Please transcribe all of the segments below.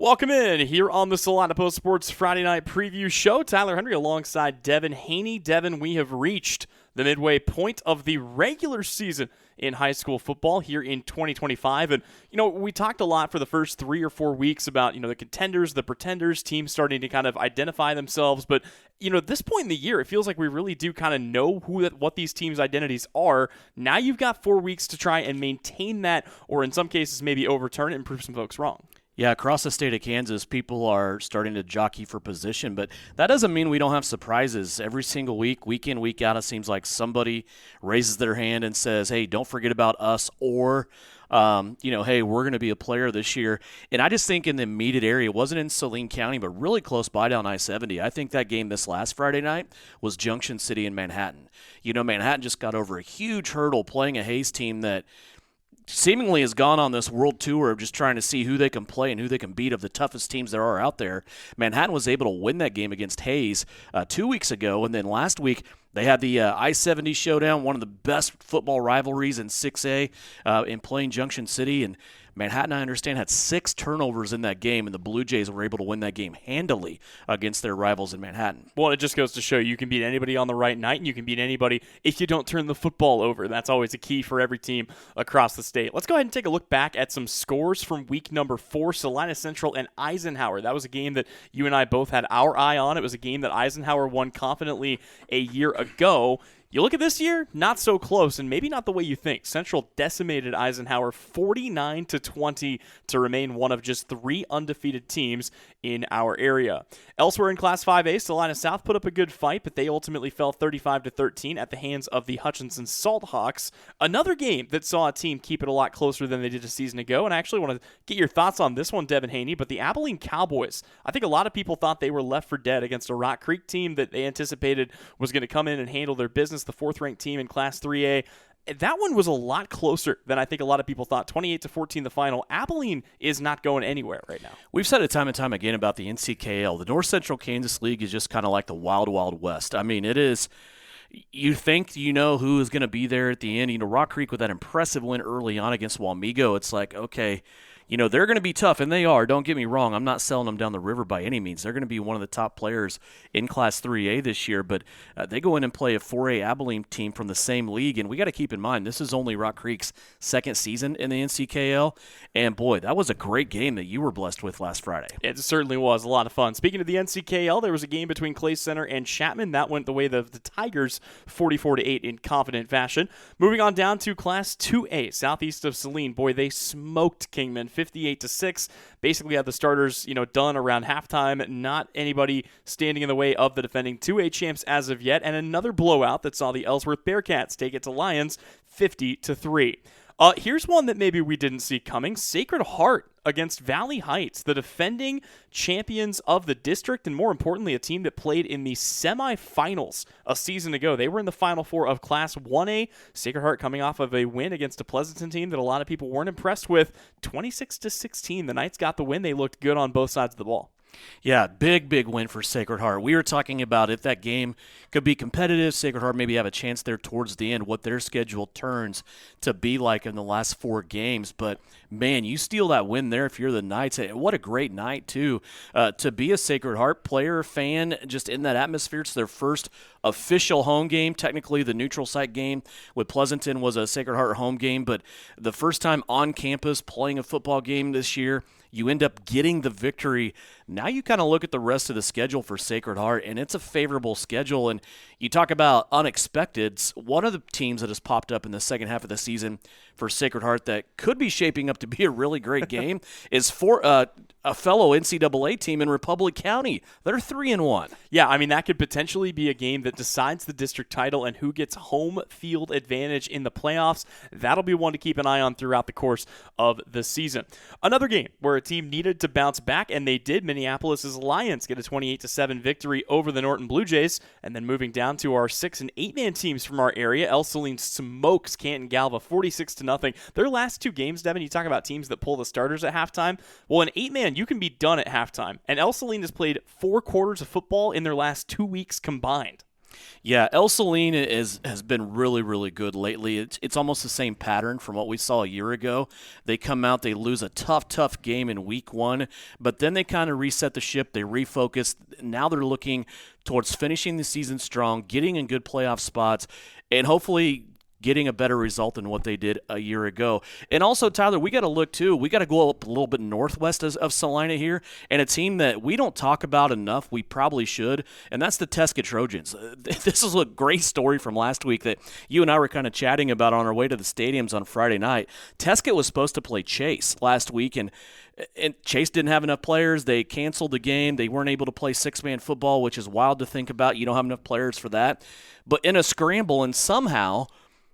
Welcome in here on the Salina Post Sports Friday Night Preview Show. Tyler Henry alongside Devin Hanney. Devin, we have reached the midway point of the regular season in high school football here in 2025. And, we talked a lot for the first 3 or 4 weeks about, the contenders, the pretenders, teams starting to kind of identify themselves. But, at this point in the year, it feels like we really do kind of know what these teams' identities are. Now you've got 4 weeks to try and maintain that, or in some cases maybe overturn it and prove some folks wrong. Yeah, across the state of Kansas, people are starting to jockey for position, but that doesn't mean we don't have surprises. Every single week in, week out, it seems like somebody raises their hand and says, hey, don't forget about us, or, hey, we're going to be a player this year. And I just think in the immediate area, it wasn't in Saline County, but really close by down I-70. I think that game this last Friday night was Junction City and Manhattan. Manhattan just got over a huge hurdle playing a Hayes team that seemingly has gone on this world tour of just trying to see who they can play and who they can beat of the toughest teams there are out there. Manhattan was able to win that game against Hayes 2 weeks ago, and then last week they had the I-70 showdown, one of the best football rivalries in 6A in playing Junction City, and Manhattan, I understand, had 6 turnovers in that game, and the Blue Jays were able to win that game handily against their rivals in Manhattan. Well, it just goes to show you can beat anybody on the right night, and you can beat anybody if you don't turn the football over. That's always a key for every team across the state. Let's go ahead and take a look back at some scores from week number 4, Salina Central and Eisenhower. That was a game that you and I both had our eye on. It was a game that Eisenhower won confidently a year ago. You look at this year, not so close, and maybe not the way you think. Central decimated Eisenhower 49-20 to remain one of just 3 undefeated teams in our area. Elsewhere in Class 5A, Salina South put up a good fight, but they ultimately fell 35-13 at the hands of the Hutchinson Salthawks. Another game that saw a team keep it a lot closer than they did a season ago, and I actually want to get your thoughts on this one, Devin Hanney, but the Abilene Cowboys. I think a lot of people thought they were left for dead against a Rock Creek team that they anticipated was going to come in and handle their business, the 4th-ranked team in Class 3A. That one was a lot closer than I think a lot of people thought. 28-14 the final. Abilene is not going anywhere right now. We've said it time and time again about the NCKL. The North Central Kansas League is just kind of like the Wild Wild West. I mean, it is. You think you know who is going to be there at the end. Rock Creek with that impressive win early on against Wamego, it's like, okay, they're going to be tough, and they are. Don't get me wrong. I'm not selling them down the river by any means. They're going to be one of the top players in Class 3A this year, but they go in and play a 4A Abilene team from the same league, and we got to keep in mind, this is only Rock Creek's 2nd season in the NCKL, and boy, that was a great game that you were blessed with last Friday. It certainly was a lot of fun. Speaking of the NCKL, there was a game between Clay Center and Chapman. That went the way of the Tigers, 44-8 in confident fashion. Moving on down to Class 2A, southeast of Saline. Boy, they smoked Kingman, 58-6. Basically had the starters, done around halftime. Not anybody standing in the way of the defending 2A champs as of yet. And another blowout that saw the Ellsworth Bearcats take it to Lions, 50-3. Here's one that maybe we didn't see coming. Sacred Heart against Valley Heights, the defending champions of the district, and more importantly, a team that played in the semifinals a season ago. They were in the Final Four of Class 1A. Sacred Heart coming off of a win against a Pleasanton team that a lot of people weren't impressed with. 26-16. The Knights got the win. They looked good on both sides of the ball. Yeah, big win for Sacred Heart. We were talking about if that game could be competitive, Sacred Heart maybe have a chance there towards the end, what their schedule turns to be like in the last 4 games. But, man, you steal that win there if you're the Knights. What a great night, too, to be a Sacred Heart player, fan, just in that atmosphere. It's their first official home game. Technically, the neutral site game with Pleasanton was a Sacred Heart home game, but the first time on campus playing a football game this year, you end up getting the victory. Now you kind of look at the rest of the schedule for Sacred Heart, and it's a favorable schedule. And you talk about unexpected. One of the teams that has popped up in the second half of the season for Sacred Heart that could be shaping up to be a really great game is for a fellow NCAA team in Republic County. They're 3-1. Yeah, I mean, that could potentially be a game that decides the district title and who gets home field advantage in the playoffs. That'll be one to keep an eye on throughout the course of the season. Another game where a team needed to bounce back, and they did. Minneapolis's Lions get a 28-7 victory over the Norton Blue Jays. And then moving down to our 6- and 8-man teams from our area, El Saline smokes Canton Galva 46-0. Their last 2 games, Devin, you talk about teams that pull the starters at halftime. Well, an 8-man, you can be done at halftime. And El Saline has played 4 quarters of football in their last 2 weeks combined. Yeah, El Salina has been really, really good lately. It's almost the same pattern from what we saw a year ago. They come out, they lose a tough game in week 1, but then they kind of reset the ship, they refocus. Now they're looking towards finishing the season strong, getting in good playoff spots, and hopefully getting a better result than what they did a year ago. And also, Tyler, we got to look, too. We got to go up a little bit northwest of Salina here, and a team that we don't talk about enough, we probably should, and that's the Tesket Trojans. This is a great story from last week that you and I were kind of chatting about on our way to the stadiums on Friday night. Tesket was supposed to play Chase last week, and Chase didn't have enough players. They canceled the game. They weren't able to play six-man football, which is wild to think about. You don't have enough players for that. But in a scramble, and somehow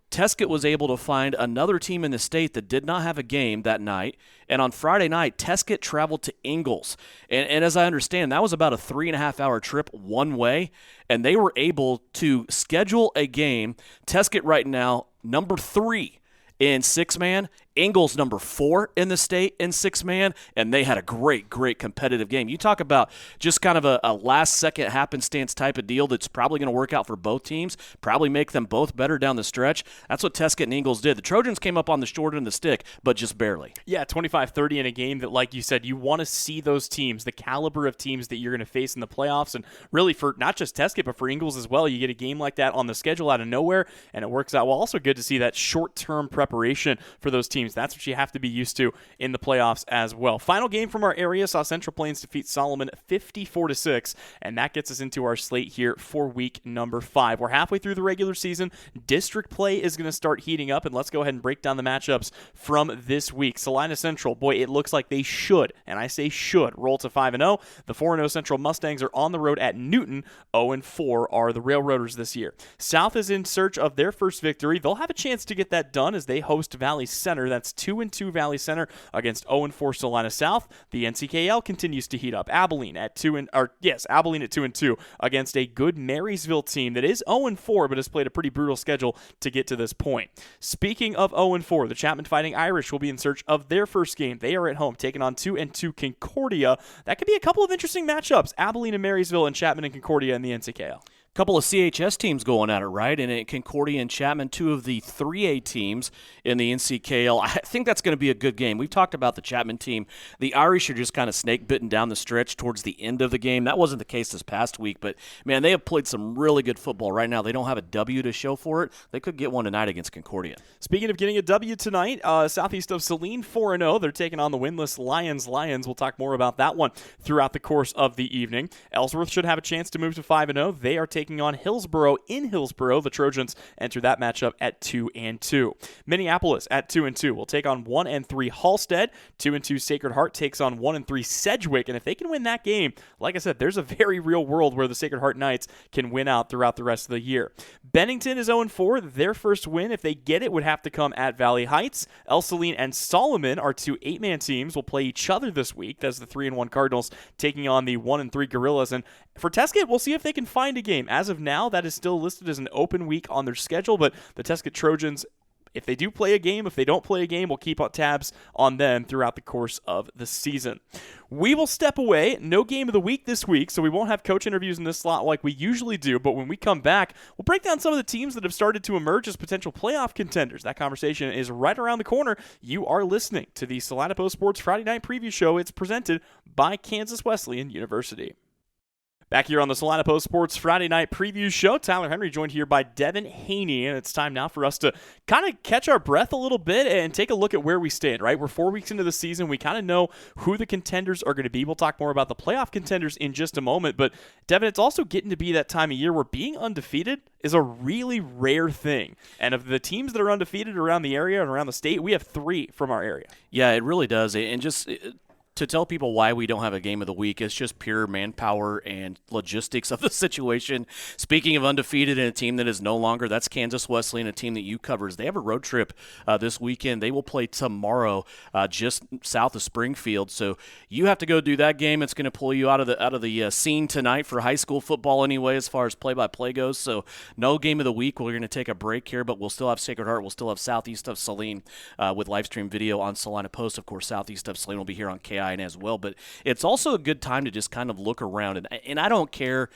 Tesket was able to find another team in the state that did not have a game that night, and on Friday night, Tesket traveled to Ingalls. And as I understand, that was about a 3.5-hour trip one way, and they were able to schedule a game. Tesket right now, number 3 in six-man. Ingalls number 4 in the state in six-man, and they had a great competitive game. You talk about just kind of a last-second happenstance type of deal that's probably going to work out for both teams, probably make them both better down the stretch. That's what Tesket and Ingalls did. The Trojans came up on the short end of the stick, but just barely. Yeah, 25-30 in a game that, like you said, you want to see those teams, the caliber of teams that you're going to face in the playoffs, and really for not just Tesket, but for Ingalls as well. You get a game like that on the schedule out of nowhere, and it works out well. Also good to see that short-term preparation for those teams. That's what you have to be used to in the playoffs as well. Final game from our area saw Central Plains defeat Solomon 54-6, and that gets us into our slate here for week number 5. We're halfway through the regular season. District play is going to start heating up, and let's go ahead and break down the matchups from this week. Salina Central, boy, it looks like they should, and I say should, roll to 5-0. The 4-0 Central Mustangs are on the road at Newton. 0-4 are the Railroaders this year. South is in search of their first victory. They'll have a chance to get that done as they host Valley Center. That's 2-2 Valley Center against 0-4 Salina South. The NCKL continues to heat up. Abilene at 2-2 against a good Marysville team that is 0-4 but has played a pretty brutal schedule to get to this point. Speaking of 0-4, the Chapman Fighting Irish will be in search of their first game. They are at home taking on 2-2 Concordia. That could be a couple of interesting matchups. Abilene and Marysville and Chapman and Concordia in the NCKL. Couple of CHS teams going at it, right? And Concordia and Chapman, 2 of the 3A teams in the NCKL. I think that's going to be a good game. We've talked about the Chapman team. The Irish are just kind of snake-bitten down the stretch towards the end of the game. That wasn't the case this past week, but, man, they have played some really good football right now. They don't have a W to show for it. They could get one tonight against Concordia. Speaking of getting a W tonight, southeast of Saline, 4-0. They're taking on the winless Lions. We'll talk more about that one throughout the course of the evening. Ellsworth should have a chance to move to 5-0. They are taking on Hillsboro in Hillsboro. The Trojans enter that matchup at 2-2. Minneapolis at 2-2 will take on 1-3 Halstead. 2-2 Sacred Heart takes on 1-3 Sedgwick. And if they can win that game, like I said, there's a very real world where the Sacred Heart Knights can win out throughout the rest of the year. Bennington is 0-4. Their first win, if they get it, would have to come at Valley Heights. El Saline and Solomon are 2 8-man teams. Will play each other this week. That's the 3-1 Cardinals taking on the 1-3 Gorillas. And for Tesket, we'll see if they can find a game. As of now, that is still listed as an open week on their schedule, but the Tesket Trojans, if they do play a game, if they don't play a game, we'll keep tabs on them throughout the course of the season. We will step away. No game of the week this week, so we won't have coach interviews in this slot like we usually do, but when we come back, we'll break down some of the teams that have started to emerge as potential playoff contenders. That conversation is right around the corner. You are listening to the Salina Post Sports Friday Night Preview Show. It's presented by Kansas Wesleyan University. Back here on the Salina Post Sports Friday Night Preview Show, Tyler Henry joined here by Devin Hanney, and it's time now for us to kind of catch our breath a little bit and take a look at where we stand, right? We're 4 weeks into the season. We kind of know who the contenders are going to be. We'll talk more about the playoff contenders in just a moment, but Devin, it's also getting to be that time of year where being undefeated is a really rare thing. And of the teams that are undefeated around the area and around the state, we have 3 from our area. Yeah, it really does. And just to tell people why we don't have a game of the week, it's just pure manpower and logistics of the situation. Speaking of undefeated and a team that is no longer, that's Kansas Wesleyan, a team that you covers. They have a road trip this weekend. They will play tomorrow just south of Springfield. So you have to go do that game. It's going to pull you out of the scene tonight for high school football anyway, as far as play-by-play goes. So no game of the week. We're going to take a break here, but we'll still have Sacred Heart. We'll still have Southeast of Saline with live stream video on Salina Post. Of course, Southeast of Saline will be here on KI KIN as well. But it's also a good time to just kind of look around. And I don't care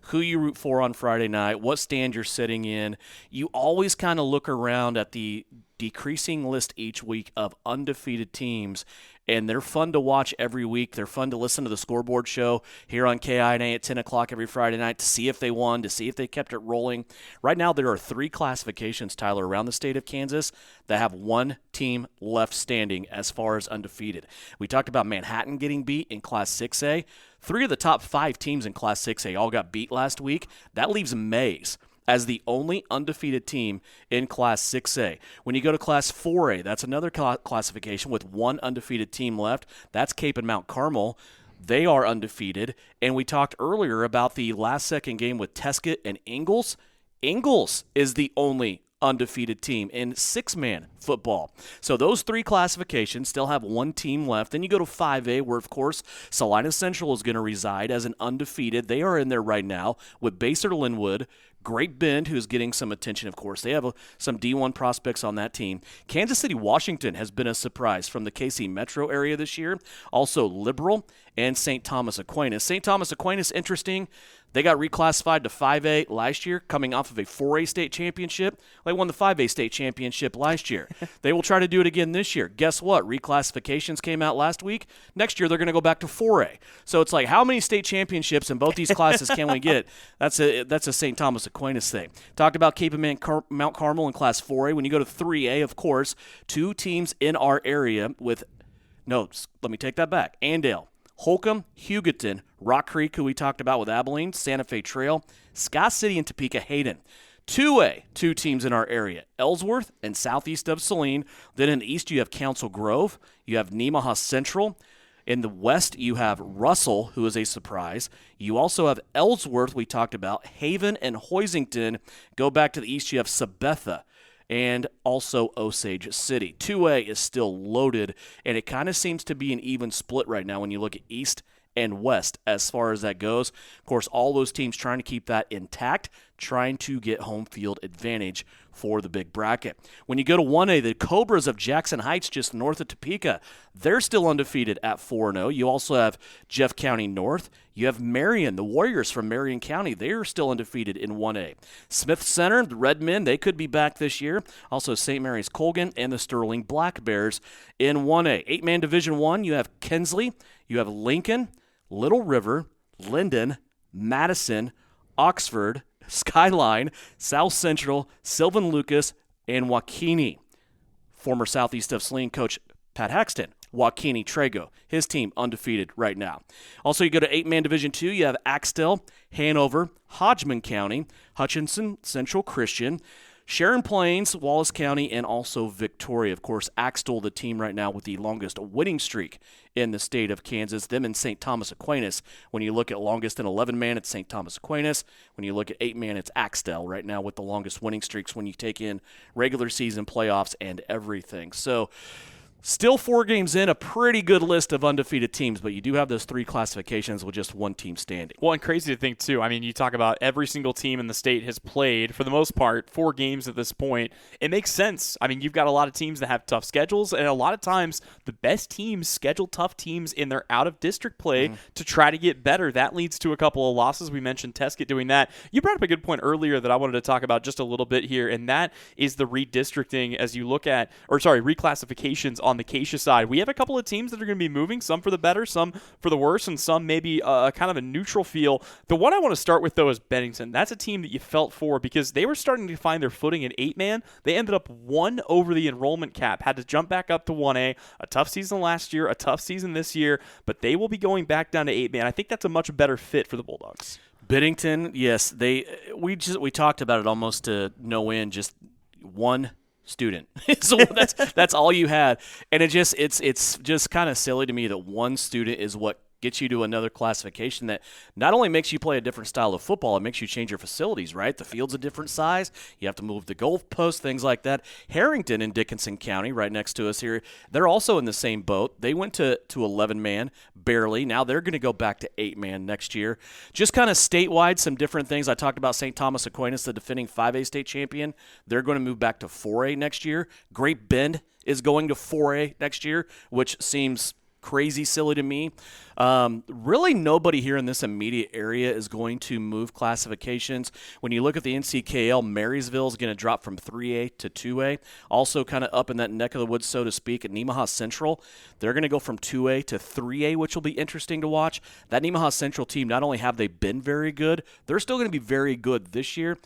who you root for on Friday night, what stand you're sitting in. You always kind of look around at the decreasing list each week of undefeated teams, and they're fun to watch every week. They're fun to listen to the scoreboard show here on KINA at 10 o'clock every Friday night to see if they won, to see if they kept it rolling. Right now, there are 3 classifications, Tyler, around the state of Kansas that have one team left standing as far as undefeated. We talked about Manhattan getting beat in Class 6A. 3 of the top 5 teams in Class 6A all got beat last week. That leaves Mays as the only undefeated team in Class 6A. When you go to Class 4A, that's another classification with one undefeated team left. That's Cape and Mount Carmel. They are undefeated. And we talked earlier about the last-second game with Tesket and Ingalls. Ingalls is the only undefeated team in 6-man football. So those 3 classifications still have one team left. Then you go to 5A, where, of course, Salina Central is going to reside as an undefeated. They are in there right now with Baser Linwood, Great Bend, who's getting some attention, of course. They have some D1 prospects on that team. Kansas City, Washington has been a surprise from the KC metro area this year. Also Liberal and St. Thomas Aquinas. St. Thomas Aquinas, interesting. They got reclassified to 5A last year, coming off of a 4A state championship. They won the 5A state championship last year. They will try to do it again this year. Guess what? Reclassifications came out last week. Next year, they're going to go back to 4A. So it's like, how many state championships in both these classes can we get? That's a St. Thomas Aquinas thing. Talked about Cape and Mount Carmel in Class 4A. When you go to 3A, of course, 2 teams in our area with – no, let me take that back. Andale, Holcomb, Hugoton, Rock Creek, who we talked about with Abilene, Santa Fe Trail, Scott City, and Topeka Hayden. 2A, 2 teams in our area, Ellsworth and southeast of Saline. Then in the east, you have Council Grove. You have Nemaha Central. In the west, you have Russell, who is a surprise. You also have Ellsworth, we talked about. Haven and Hoisington. Go back to the east, you have Sabetha and also Osage City. 2A is still loaded, and it kind of seems to be an even split right now when you look at east and west as far as that goes. Of course, all those teams trying to keep that intact, trying to get home field advantage for the big bracket. When you go to 1A, the Cobras of Jackson Heights, just north of Topeka, they're still undefeated at 4-0. You also have Jeff County North. You have Marion, the Warriors from Marion County. They are still undefeated in 1A. Smith Center, the Red Men, they could be back this year. Also St. Mary's Colgan and the Sterling Black Bears in 1A. 8-man Division 1, you have Kensley, you have Lincoln, Little River, Linden, Madison, Oxford, Skyline, South Central, Sylvan Lucas, and Waukene. Former Southeast of Saline coach Pat Haxton, Waukene Trago, his team undefeated right now. Also, you go to 8-man Division 2, you have Axtell, Hanover, Hodgman County, Hutchinson Central Christian, Sharon Plains, Wallace County, and also Victoria. Of course, Axtell, the team right now with the longest winning streak in the state of Kansas. Them and St. Thomas Aquinas. When you look at longest in 11-man, it's St. Thomas Aquinas. When you look at 8-man, it's Axtell right now with the longest winning streaks when you take in regular season playoffs and everything. So, still 4 games in, a pretty good list of undefeated teams, but you do have those 3 classifications with just one team standing. Well, and crazy to think, too. I mean, you talk about every single team in the state has played, for the most part, 4 games at this point. It makes sense. I mean, you've got a lot of teams that have tough schedules, and a lot of times the best teams schedule tough teams in their out-of-district play to try to get better. That leads to a couple of losses. We mentioned Tesket doing that. You brought up a good point earlier that I wanted to talk about just a little bit here, and that is the redistricting as you look at, reclassifications on the Acacia side. We have a couple of teams that are going to be moving, some for the better, some for the worse, and some maybe kind of a neutral feel. The one I want to start with, though, is Bennington. That's a team that you felt for because they were starting to find their footing in 8-man. They ended up 1 over the enrollment cap, had to jump back up to 1A. A tough season last year, a tough season this year, but they will be going back down to 8-man. I think that's a much better fit for the Bulldogs. Bennington, yes, we talked about it almost to no end, just one student. So that's all you had, and it's just kind of silly to me that one student is what gets you to another classification that not only makes you play a different style of football, it makes you change your facilities, right? The field's a different size. You have to move the goalposts, things like that. Harrington in Dickinson County, right next to us here, they're also in the same boat. They went to 11-man, barely. Now they're going to go back to 8-man next year. Just kind of statewide, some different things. I talked about St. Thomas Aquinas, the defending 5A state champion. They're going to move back to 4A next year. Great Bend is going to 4A next year, which seems crazy silly to me. Really nobody here in this immediate area is going to move classifications. When you look at the NCKL, Marysville is going to drop from 3A to 2A. Also kind of up in that neck of the woods, so to speak, at Nemaha Central. They're going to go from 2A to 3A, which will be interesting to watch. That Nemaha Central team, not only have they been very good, they're still going to be very good this year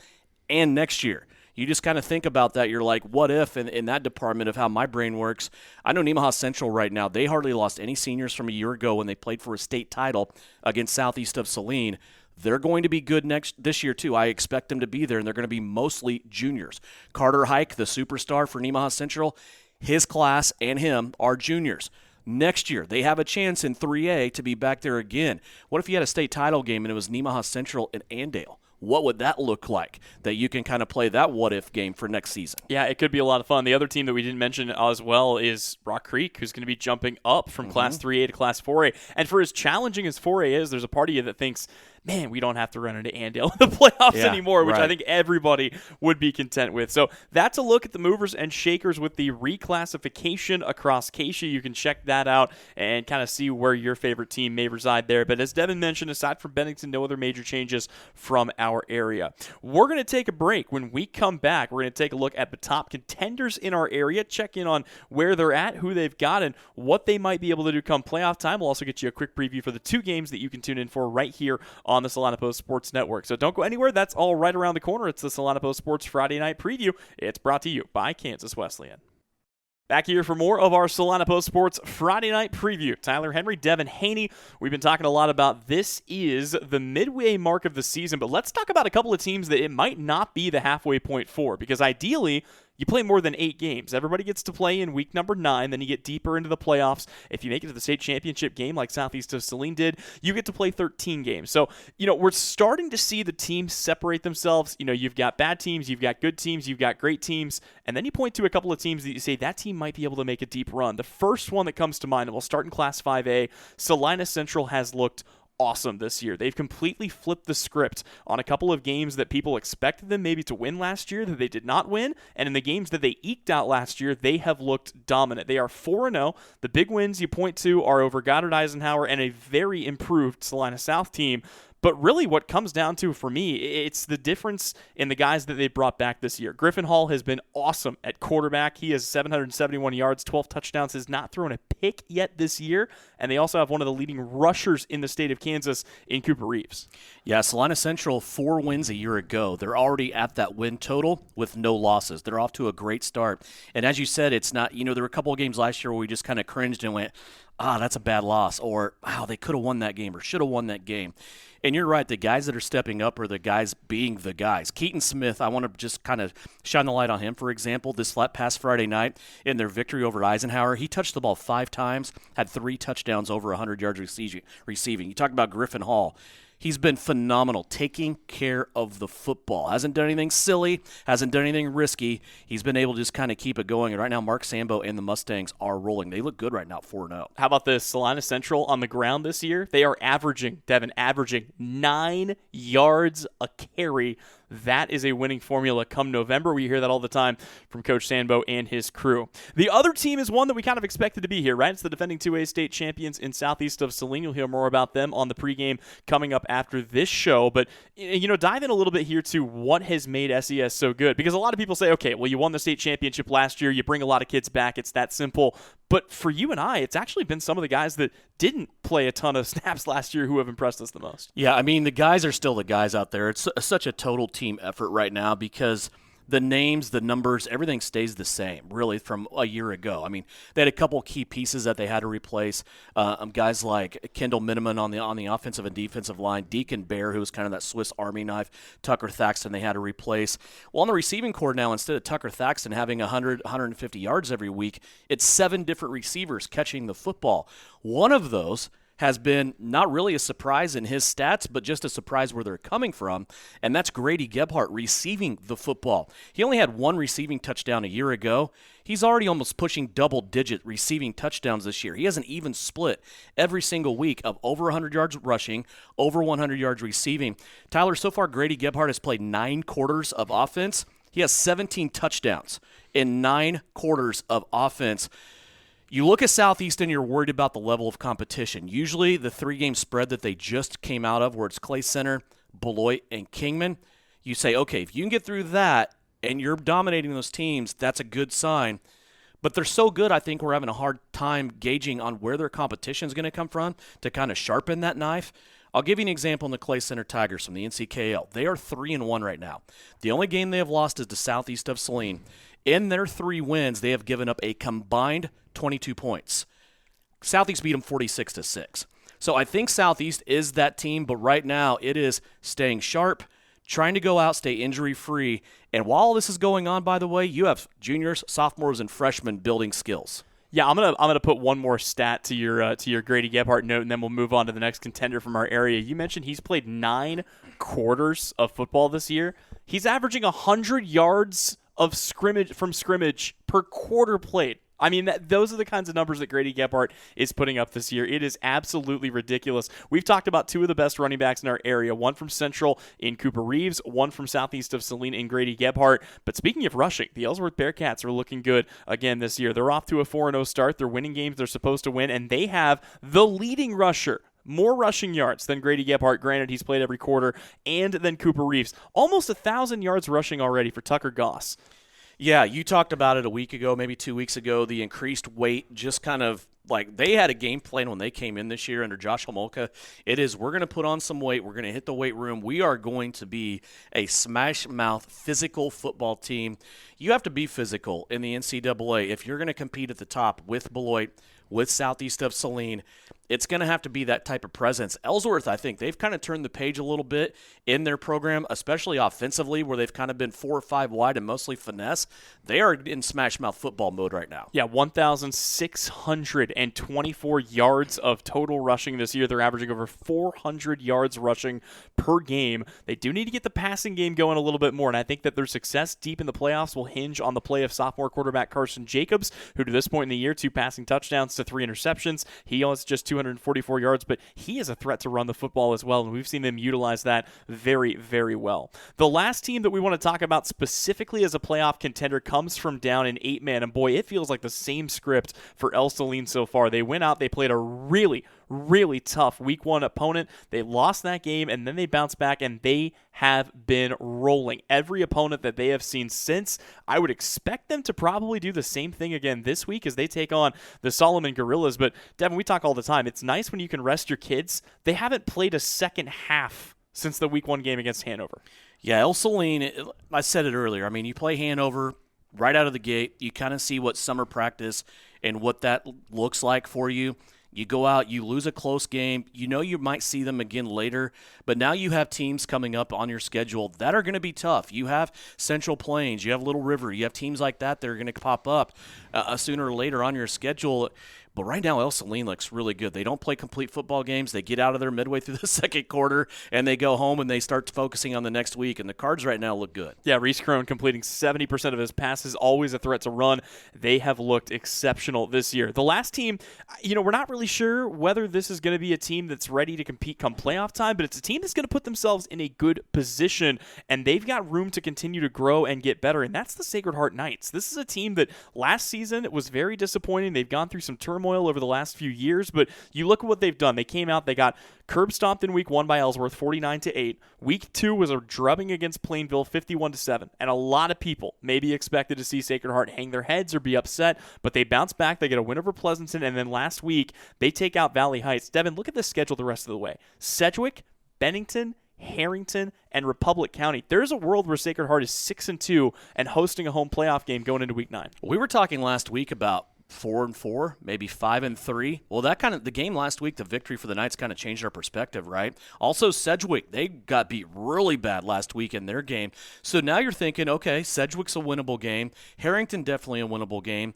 and next year. You just kind of think about that. You're like, what if in that department of how my brain works? I know Nemaha Central right now, they hardly lost any seniors from a year ago when they played for a state title against Southeast of Salina. They're going to be good this year, too. I expect them to be there, and they're going to be mostly juniors. Carter Hike, the superstar for Nemaha Central, his class and him are juniors. Next year, they have a chance in 3A to be back there again. What if you had a state title game and it was Nemaha Central and Andale? What would that look like that you can kind of play that what-if game for next season? Yeah, it could be a lot of fun. The other team that we didn't mention as well is Rock Creek, who's going to be jumping up from Class 3A to Class 4A. And for as challenging as 4A is, there's a part of you that thinks, man, we don't have to run into Andale in the playoffs anymore, which I think everybody would be content with. So that's a look at the movers and shakers with the reclassification across Keisha. You can check that out and kind of see where your favorite team may reside there. But as Devin mentioned, aside from Bennington, no other major changes from our area. We're going to take a break. When we come back, we're going to take a look at the top contenders in our area, check in on where they're at, who they've got, and what they might be able to do come playoff time. We'll also get you a quick preview for the 2 games that you can tune in for right here on the Salina Post Sports Network. So don't go anywhere. That's all right around the corner. It's the Salina Post Sports Friday Night Preview. It's brought to you by Kansas Wesleyan. Back here for more of our Salina Post Sports Friday Night Preview. Tyler, Henry, Devin Hanney. We've been talking a lot about this is the midway mark of the season, but let's talk about a couple of teams that it might not be the halfway point for, because ideally, you play more than 8 games. Everybody gets to play in week number 9, then you get deeper into the playoffs. If you make it to the state championship game like Southeast of Salina did, you get to play 13 games. So, we're starting to see the teams separate themselves. You've got bad teams, you've got good teams, you've got great teams, and then you point to a couple of teams that you say, that team might be able to make a deep run. The first one that comes to mind, and we'll start in Class 5A, Salina Central has looked awesome this year. They've completely flipped the script on a couple of games that people expected them maybe to win last year that they did not win, and in the games that they eked out last year, they have looked dominant. They are 4-0. The big wins you point to are over Goddard Eisenhower and a very improved Salina South team. But really what comes down to, for me, it's the difference in the guys that they brought back this year. Griffin Hall has been awesome at quarterback. He has 771 yards, 12 touchdowns, has not thrown a pick yet this year. And they also have one of the leading rushers in the state of Kansas in Cooper Reeves. Yeah, Salina Central, 4 wins a year ago. They're already at that win total with no losses. They're off to a great start. And as you said, it's not, there were a couple of games last year where we just kind of cringed and went, that's a bad loss, or, wow, they could have won that game or should have won that game. And you're right, the guys that are stepping up are the guys being the guys. Keaton Smith, I want to just kind of shine the light on him, for example. This past Friday night in their victory over Eisenhower, he touched the ball 5 times, had 3 touchdowns over 100 yards receiving. You talk about Griffin Hall. He's been phenomenal, taking care of the football. Hasn't done anything silly, hasn't done anything risky. He's been able to just kind of keep it going. And right now, Mark Sambo and the Mustangs are rolling. They look good right now, 4-0. How about this? Salina Central on the ground this year, they are averaging 9 yards a carry. That is a winning formula come November. We hear that all the time from Coach Sambo and his crew. The other team is one that we kind of expected to be here, right? It's the defending 2A state champions in Southeast of Salina. You'll hear more about them on the pregame coming up after this show. But, dive in a little bit here to what has made SES so good. Because a lot of people say, okay, well, you won the state championship last year. You bring a lot of kids back. It's that simple. But for you and I, it's actually been some of the guys that didn't play a ton of snaps last year who have impressed us the most. Yeah, I mean, the guys are still the guys out there. It's such a total team effort right now because the names, the numbers, everything stays the same, really, from a year ago. I mean, they had a couple key pieces that they had to replace. Guys like Kendall Miniman on the offensive and defensive line, Deacon Bear, who was kind of that Swiss Army knife, Tucker Thaxton they had to replace. Well, on the receiving core now, instead of Tucker Thaxton having 100, 150 yards every week, it's 7 different receivers catching the football. One of those has been not really a surprise in his stats, but just a surprise where they're coming from, and that's Grady Gebhardt receiving the football. He only had 1 receiving touchdown a year ago. He's already almost pushing double-digit receiving touchdowns this year. He has an even split every single week of over 100 yards rushing, over 100 yards receiving. Tyler, so far Grady Gebhardt has played 9 quarters of offense. He has 17 touchdowns in 9 quarters of offense. You look at Southeast and you're worried about the level of competition. Usually the 3-game spread that they just came out of, where it's Clay Center, Beloit, and Kingman, you say, okay, if you can get through that and you're dominating those teams, that's a good sign. But they're so good, I think we're having a hard time gauging on where their competition is going to come from to kind of sharpen that knife. I'll give you an example in the Clay Center Tigers from the NCKL. They are 3-1 right now. The only game they have lost is to Southeast of Saline. In their 3 wins, they have given up a combined 22 points. Southeast beat them 46-6. So I think Southeast is that team, but right now it is staying sharp, trying to go out, stay injury-free. And while all this is going on, by the way, you have juniors, sophomores, and freshmen building skills. Yeah, I'm gonna put one more stat to your Grady Gebhardt note, and then we'll move on to the next contender from our area. You mentioned he's played 9 quarters of football this year. He's averaging 100 yards of scrimmage per quarter played. I mean, those are the kinds of numbers that Grady Gebhardt is putting up this year. It is absolutely ridiculous. We've talked about 2 of the best running backs in our area, one from Central in Cooper Reeves, one from Southeast of Salina in Grady Gebhardt. But speaking of rushing, the Ellsworth Bearcats are looking good again this year. They're off to a 4-0 start. They're winning games they're supposed to win, and they have the leading rusher. More rushing yards than Grady Gebhardt. Granted, he's played every quarter, and then Cooper Reeves. Almost 1,000 yards rushing already for Tucker Goss. Yeah, you talked about it a week ago, maybe 2 weeks ago, the increased weight, just kind of like they had a game plan when they came in this year under Josh Homolka. It is, we're going to put on some weight. We're going to hit the weight room. We are going to be a smash-mouth physical football team. You have to be physical in the NCAA. If you're going to compete at the top with Beloit, with Southeast of Saline, it's going to have to be that type of presence. Ellsworth, I think, they've kind of turned the page a little bit in their program, especially offensively, where they've kind of been 4 or 5 wide and mostly finesse. They are in smash-mouth football mode right now. Yeah, 1,624 yards of total rushing this year. They're averaging over 400 yards rushing per game. They do need to get the passing game going a little bit more, and I think that their success deep in the playoffs will hinge on the play of sophomore quarterback Carson Jacobs, who to this point in the year, 2 passing touchdowns to 3 interceptions. He has just 244 yards, but he is a threat to run the football as well, and we've seen them utilize that very, very well. The last team that we want to talk about specifically as a playoff contender comes from down in 8-man, and boy, it feels like the same script for El Saline so far. They went out, they played a really tough week 1 opponent. They lost that game, and then they bounced back, and they have been rolling. Every opponent that they have seen since, I would expect them to probably do the same thing again this week as they take on the Solomon Gorillas. But, Devin, we talk all the time. It's nice when you can rest your kids. They haven't played a second half since the week 1 game against Hanover. Yeah, El Saline, I said it earlier. I mean, you play Hanover right out of the gate. You kind of see what summer practice and what that looks like for you. You go out, you lose a close game. You know you might see them again later, but now you have teams coming up on your schedule that are going to be tough. You have Central Plains, you have Little River, you have teams like that are going to pop up sooner or later on your schedule. But right now, El Saline looks really good. They don't play complete football games. They get out of there midway through the second quarter, and they go home, and they start focusing on the next week. And the Cards right now look good. Yeah, Reese Crone completing 70% of his passes, always a threat to run. They have looked exceptional this year. The last team, we're not really sure whether this is going to be a team that's ready to compete come playoff time, but it's a team that's going to put themselves in a good position, and they've got room to continue to grow and get better, and that's the Sacred Heart Knights. This is a team that last season was very disappointing. They've gone through some turmoil over the last few years, but you look at what they've done. They came out, they got curb stomped in week 1 by Ellsworth, 49-8. Week 2 was a drubbing against Plainville, 51-7. And a lot of people maybe expected to see Sacred Heart hang their heads or be upset, but they bounce back. They get a win over Pleasanton, and then last week they take out Valley Heights. Devin, look at the schedule the rest of the way. Sedgwick, Bennington, Harrington, and Republic County. There's a world where Sacred Heart is 6-2 and hosting a home playoff game going into week 9. We were talking last week about 4-4, maybe 5-3. Well, the game last week, the victory for the Knights kind of changed our perspective, right? Also, Sedgwick, they got beat really bad last week in their game. So now you're thinking, okay, Sedgwick's a winnable game. Harrington definitely a winnable game.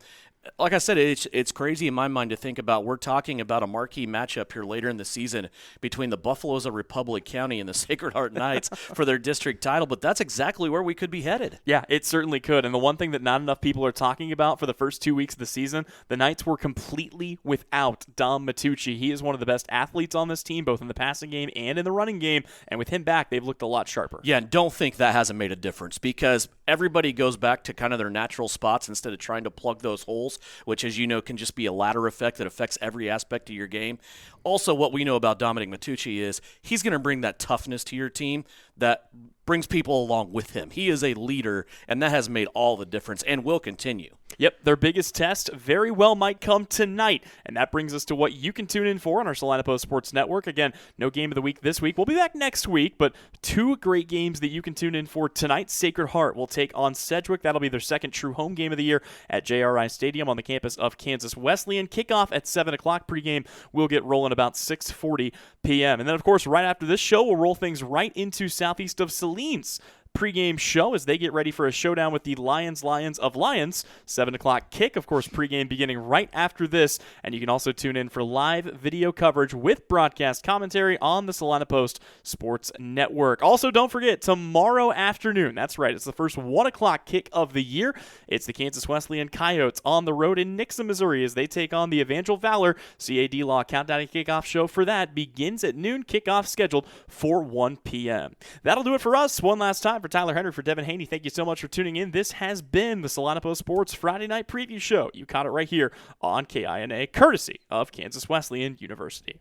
Like I said, it's crazy in my mind to think about. We're talking about a marquee matchup here later in the season between the Buffaloes of Republic County and the Sacred Heart Knights for their district title, but that's exactly where we could be headed. Yeah, it certainly could. And the one thing that not enough people are talking about for the first 2 weeks of the season, the Knights were completely without Dom Matucci. He is one of the best athletes on this team, both in the passing game and in the running game, and with him back, they've looked a lot sharper. Yeah, and don't think that hasn't made a difference, because everybody goes back to kind of their natural spots instead of trying to plug those holes, which, as you know, can just be a ladder effect that affects every aspect of your game. Also, what we know about Dominic Matucci is he's going to bring that toughness to your team that brings people along with him. He is a leader, and that has made all the difference and will continue. Yep, their biggest test very well might come tonight. And that brings us to what you can tune in for on our Salina Post Sports Network. Again, no game of the week this week. We'll be back next week, but two great games that you can tune in for tonight. Sacred Heart will take on Sedgwick. That'll be their second true home game of the year at JRI Stadium on the campus of Kansas Wesleyan. Kickoff at 7 o'clock. Pregame will get rolling about 6:40 p.m. And then, of course, right after this show, we'll roll things right into southeast of Saline's pregame show as they get ready for a showdown with the Lions of Lions. 7 o'clock kick, of course, pregame beginning right after this. And you can also tune in for live video coverage with broadcast commentary on the Salina Post Sports Network. Also, don't forget, tomorrow afternoon, that's right, it's the first 1 o'clock kick of the year. It's the Kansas Wesleyan Coyotes on the road in Nixa, Missouri as they take on the Evangel Valor. CAD Law countdown and kickoff show for that begins at noon. Kickoff scheduled for 1 p.m. That'll do it for us. One last time. For Tyler Henry, for Devin Hanney, thank you so much for tuning in. This has been the Salina Post Sports Friday Night Preview Show. You caught it right here on KINA, courtesy of Kansas Wesleyan University.